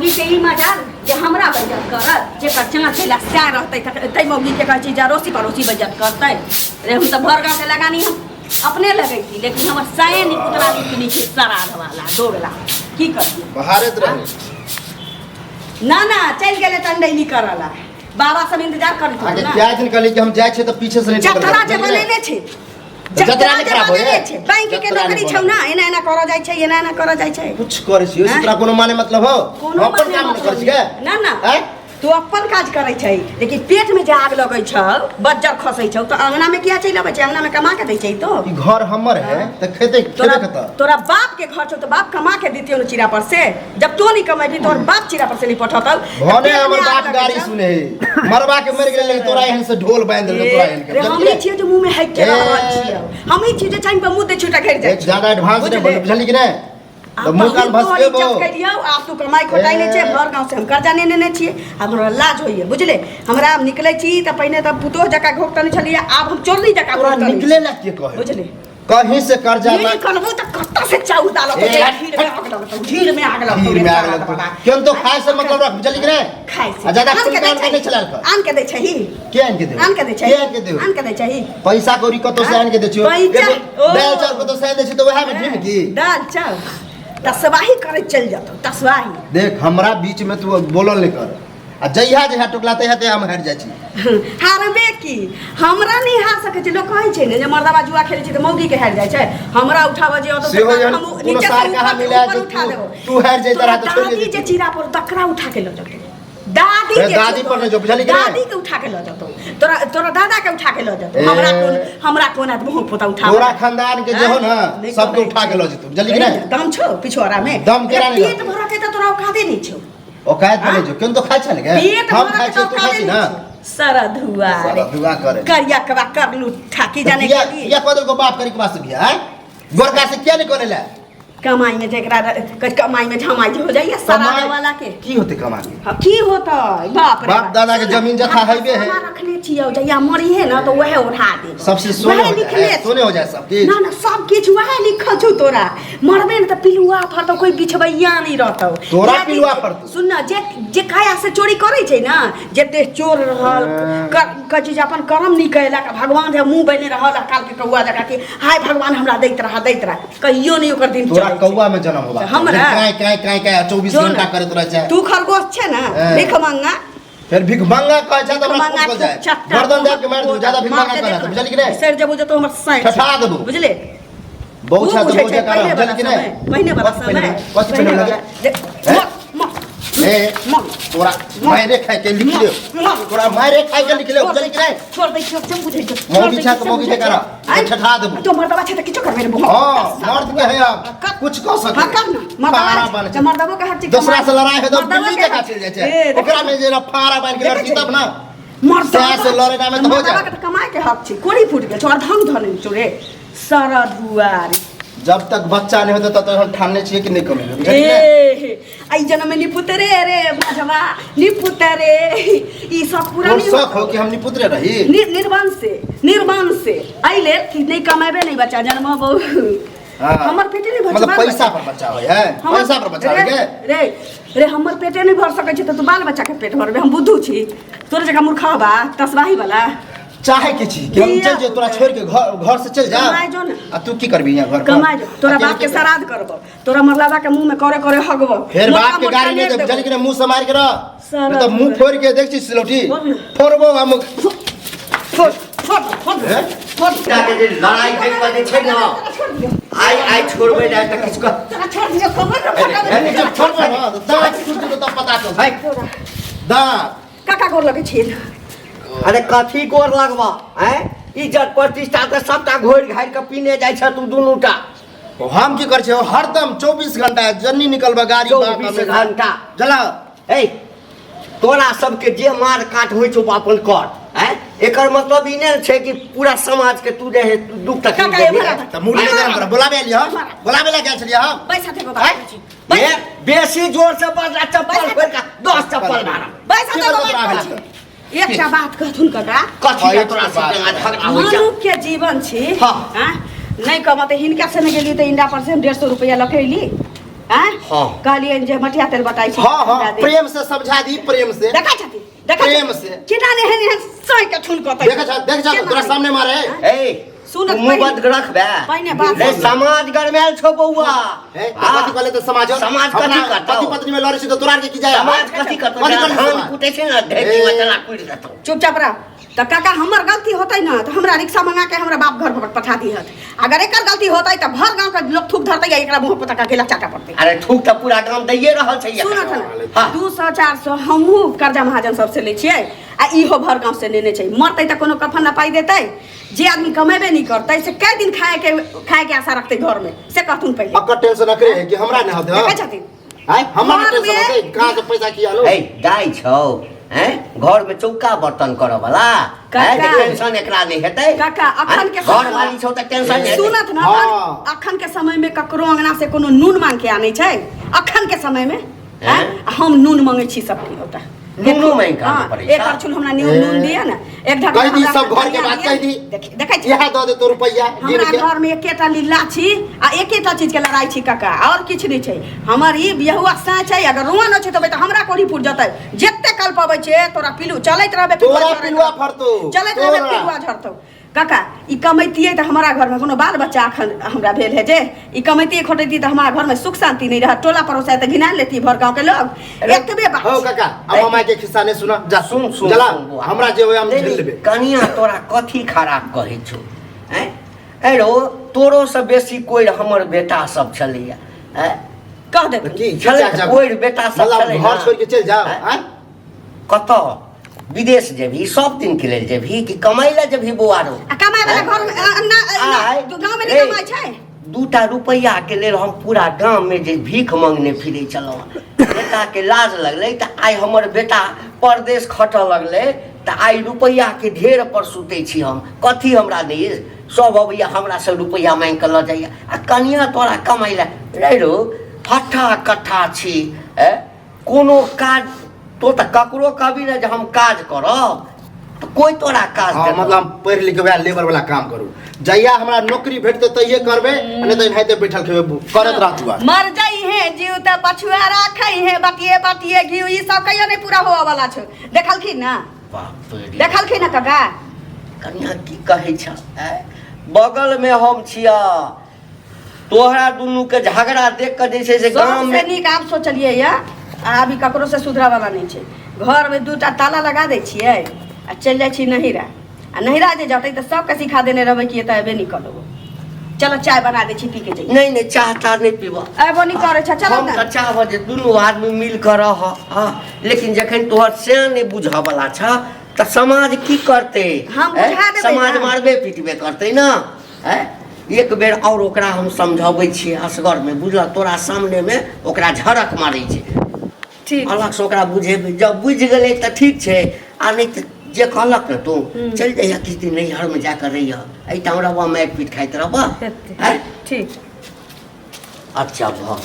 मौगी के ही मजाल जे हमरा बजत करत जे कर चाँच ला सा रहते तै मौगी के कह छी जरोसी पड़ोसी बजत करते रे हम तो भर गाँव के लगानी हम अपने लगे थी लेकिन हमर साये नहीं पुतला के नीचे सराध वाला दोगला की कर बहारत रहे ना चल गेले त नहीं करला बाबा सब इंतजार करत आगे क्या दिन कहली कि हम जाय छे त पीछे से नहीं जतरा जे बनेने छे जतरा नहीं खराब होए बैंक के नौकरी छौ ना एना एना करा जाय छै एना एना करा जाय छै कुछ करे छी ओकरा कोनो माने मतलब हो अपन काम नहीं कर छी के ना तू अपन काज करे छै लेकिन पेट में जे आग लगै छौ बज्जर खसै छौ त अंगना में किया चैल आबै छै अंगना में कमा के दै छै तो ई घर हमर है त खेते खेबे के त तोरा बाप के घर छौ त बाप कमा के देतियो न चिरा पर से जब तो नहीं कमाबी तोर बाप चिरा पर से नहीं पठतौ भने हमर बाप गाड़ी सुने मरवा के मर गेले तोरा एहन से ढोल बांध देल तोरा एहन के हम ही छियै जे मुंह में हाइक के रहल छियै हम ही छियै जे चाहि पर मुंह दे छुटा घेर जाय ज्यादा एडवांस नहीं बोल बुझली कि नहीं तो मुकान भस के बो आप तू कमाई खोटाई नै छै घर गांव से हम कर्जा नेने छियै अब हमरा लाज होइए बुझले हमरा हम निकलै छी त पहिने त पुतो जका घोकटनी छलिए आब हम चोरनी जका घोकटनी निकले ला के कहे बुझले कहीं से कर्जा नहीं करबो त कत्ता से चाउ डालो खीर में आग लगतो केन तो खाए से मतलब रख बुझली कि नहीं खाए से ज्यादा कुल काम नहीं चलाल कर आन के दे छही के आन के दे आन के दे छही आन के दे आन के दे छही पैसा कौड़ी कतो से आन के दे छियो दाल चावल कतो से दे छी तो वह में ढीम की दाल चावल तसवाही करे चल जातो तसवाही देख हमरा बीच में तू बोलल नहीं कर आ जइहा जइहा टुकलाते हते हम हार जाय छी हारबे की हमरा नहीं हार सके छै लोग कहै छै ने जे मर्दावा जुआ खेलै छै त मौगी के हार जाय छै हमरा उठाव जे से हो हम नीचे से कहा मिला उठा देबो तू हार जाय तरह तो छोड़ दे जे चिरा पर दकरा उठा के ल जातो दादी पर जो बुझली कि दादी के उठा के ल जातो तोरा दादा के उठा के ल जातो हमरा कोन मुंह पोता उठा तोरा खानदान के जे हो ना सबके उठा के ल जातो बुझली कि नहीं दम छो पिछोरा में दम केरा नहीं पेट भर के त तोरा औकाते नहीं छो औकात बने जो केन तो खाय छल गे हम खाय छी तू खाय छी ना सरधुआ करे करिया कबा कर लू ठाकी जाने के लिए या कदल को बाप करी के वास्ते बिया है गोरका से क्या नहीं करेला कमाई में जेकरा कमाई में झमाई हो जाइए सराद वाला के की होते कमाई की होता बाप रे बाप दादा के जमीन जथा हइबे है रखले छियो जइया मरी है ना तो वह उठा दे सबसे सोने हो जाए सब की ना सब किछ वह लिखल छु तोरा मरबे न त पिलुआ फर तो कोई बिछबैया नहीं रहतौ तोरा पिलुआ फर सुन ना जे काया से चोरी करे छै ना जे देह चोर रहल कजी अपन कर्म नहीं कैला का भगवान जे मुंह बने रहल काल के कौआ जका के हाय भगवान हमरा दैत रहा कहियो नहीं ओकर दिन तोरा कौआ में जन्म होबा हमरा काय 24 घंटा करत रह जाए तू खरगोश छै ना देख मंगा फिर भिख मंगा कह छ त हमरा को जाए गर्दन देख के मार दू ज्यादा भिख मंगा कर बुझली कि नहीं सर जब तो हमर साइड ठठा देबो बुझले बहुत अच्छा तो बुझे कर बुझली कि नहीं महीने वाला समय कछ पहले लगे ए तोरा मारे खाए के लिख ले तोरा मारे खाए के लिख ले बुझली कि नहीं छोड़ दे सब बुझे मौगी छा के मौगी करा ठठा देबो तो मर्दवा छै त किछो करबे रे हां मर्द के है अब कुछ कह सके हां कर ना मर्दवा के हर चीज दूसरा से लड़ाई है तो दिल्ली के का चल जाय छै ओकरा में जे फारा बांध के लड़की तब ना मर्दवा से लड़े में तो हो जाए मर्दवा के कमाए के हक छै कोड़ी फूट गेल छोड़ धंग धने चोरे सारा दुआरी जब तक बच्चा नहीं होता तब तक हम ठानने चाहिए कि नहीं कमेंगे बुझली नहीं आई जन्म में निपुतरे रे माधवा निपुतरे ई सब पूरा नहीं शौक हो कि हम निपुतरे रही निर्वाण से आइले कि नहीं कमाबे नहीं बच्चा जन्म बहु हमर पेटे नहीं भर मतलब पैसा पर बच्चा होय है पैसा पर बच्चा होय रे हमर पेटे नहीं भर सकै छै त तू बाल बच्चा के पेट भरबे हम बुद्धू छी तोरे जका मूर्खा बा तसवाही वाला चाहे के छी कि हम चल जे तोरा छोड़ के घर से चल जा कमाए जो ना आ तू की करबी यहां घर पर कमाए जो तोरा बाप के श्राद्ध करबो तोरा मरलावा के मुंह में करे हगबो फिर बाप के गाड़ी नहीं दे जल्दी के मुंह से मार के रह तो मुंह फोड़ के देख छी सिलौटी फोड़बो हम फोड़ जाके जे लड़ाई देख पर छै ना आई छोड़बे ना त किछ कर तोरा छोड़ दियो खबर न छोड़बो ना दांत टूट तो पता चल भाई दांत काका गोर लगे छी अरे कथी गोर लगबा हैं इज्जत प्रतिष्ठा के सबटा घोर घाइ के पीने जाय छ तू दुनुटा हम की कर छे हरदम 24 घंटा जन्नी निकलबा गाड़ी 24 घंटा चला ए तोरा सबके जे मार काट होय छौ अपन कर हैं एकर मतलब ई नै छै कि पूरा समाज के तू जे दुख तकलीफ दे त मुड़ी ले हमरा बुलाबे लियो बुलाबे ला गेल छलिए हम पैसा देबो बाबू ए बेसी जोर से बजा चप्पल फेर का 10 चप्पल मारा पैसा देबो एकटा बात कहथुन कटा कथी तोरा सब झगड़ा होय छै मनुष्य के जीवन छी हां नहीं कमा त हिनका से न गेली त इंडा पर से 150 रुपया लखैली हैं हाँ। कहलिए जे मटिया तेल बताई छी हाँ हाँ प्रेम से समझा दी प्रेम से देखा छथि देखा प्रेम से। किना ने हेन सही के ठुन कहतै देख जा तोरा सामने मारे ए सुन मुंह बंद रख बे पहिने बात रे समाज गरमेल छौ बौआ ए कथि कहले त समाज कथि करतौ पति पत्नी में लड़े छी तो तोरा के की जाय समाज कथि करतौ कथि करतौ धान कुटे छै ना ढेकी में चला कुट देतौ चुपचाप रह तो काका हमर गलती होतै ना तो हमरा रिक्शा मंगा के हमरा बाप घर पर पठा दिहत अगर एकर गलती होतै तो भर गांव के लोग थूक धरतै या एकरा मुंह पर तक के चाटा पड़तै अरे थूक त पूरा गांव दैये रहल छै सुन हाँ। ना 200 400 हमहू कर्जा महाजन सबसे ले छियै आ इहो भर गांव से लेने छै मरतै त कोनो कफन ना पाई देतै जे आदमी कमेबे नहीं करतै से कै दिन खाए के आशा रखतै घर में से कहथुन पहिले अकर टेंशन न करे कि हमरा न होते देखै छथिन हां हमरा टेंशन होते कहां से पैसा की आलो ए दाई छौ हैं घर में चौका बर्तन करऽ वाला है टेंशन एकरा नहीं हेतै काका अखन के घर वाली छौ त टेंशन नहीं सुनत ना अखन के समय में ककरो अंगना से कोनो नून मांग के आनै छै अखन के समय में हम नून मांगे छी सबके होता नूनो मांग के आनै पड़ै छै एक करछुल हमरा नून दिया ना एक ढक्कन कह दी सब घर के बात कह दी देखै छी यहां दे तो रुपया हमरा घर में एकेटा लीला छी आ एकेटा चीज के लड़ाई छी काका और किछ नहीं छै हमर ई बियाहुआ सा छै अगर रुआ न छै तबे त हमरा कोरी फुट जतै जत्ते कल पबै छै तोरा पिलू चलैत रहबे तोरा पिलुआ फरतो चलैत रहबे पिलुआ झरतौ काका ई कमैतियै त हमरा घर में कोनो बाल बच्चा अखन हमरा भेल है जे ई कमैतियै खोटैती त हमरा घर में सुख शांति नहीं रहत टोला पड़ोसा त घिना लेती भर गांव के लोग एतबे बात हो काका अब मामा के खिस्सा ने सुना जा सुन चला हमरा जे होय हम झेल लेबे कनिया तोरा कथी खराब कहै छौ हैं एरो तोरो से बेसी कोई हमर बेटा सब छलैया हैं कह दे की कोई बेटा सब छलै घर छोड़ के चल जाओ हैं कत विदेश जेबही सब दिन के लेल जेबही कि कमाई ला जेबही बुआरो कमाई वाला घर में गांव में नहीं कमाई छै 2 रुपया के लेल हम पूरा गांव में जे भीख मांगने फिरे चलो बेटा के लाज लगले त आइ हमर बेटा परदेश खट लगले त आइ रुपया के ढेर पर सुते छी हम कथी हमरा नहीं सब अबैया हमरा से रुपया मांग के ल जाइया आ कनिया तोरा कमाई ला रे रो फट्ठा कट्ठा छी कोनो काज तो त ककरो कहबी ना जे हम काज करब तो कोई तोरा काज दे मतलब पढ़ लिख के लेबर वाला काम करू जइया हमरा नौकरी भेटते तइये करबे नहीं त इनहाइते बैठल खेबे करत रहतुआ मर जाई है जीव त पछुआ राखै है बटिए बटिए घिउ ई सब कहियो नहीं पूरा होवा वाला छ देखलखिन ना बाप रे देखलखिन ना काका कनिया की कहै छ बगल में हम छिया तोहरा दुनू के झगड़ा देख के जैसे से गांव में नीक आप सोचलिए या अभी ककरो से सुधरा वाला नहीं छै घर में 2टा ताला लगा दै छियै आ चल जाइ छी नहिरा आ नहिरा जे जतै त सब के सिखा देने रहबै कि एतै एबे नहीं करबो चलो चाय बना दै छी पी के जाई नहीं नहीं चाह ता नहीं पीबो एबो नहीं करे छ चलो हम त चाहब जे दुनू आदमी मिल कर रह लेकिन जखन तोहर से नहीं बुझा वाला छ त समाज की करते हम बुझा देबै समाज मारबे पीटबे करते ना एक बेर और ओकरा हम समझाबै छियै असगर में बुझल तोरा सामने में ओकरा झड़क मारै छै ठीक अलग से ओकरा बुझेबै जब बुझ गेलै त ठीक छै आ नहीं त जे कहलक न तू चल जाइया किस दिन नैहर में जाकर रहिया ऐ हमरा मारि पीट खाइत रहबा ठीक अच्छा भऽ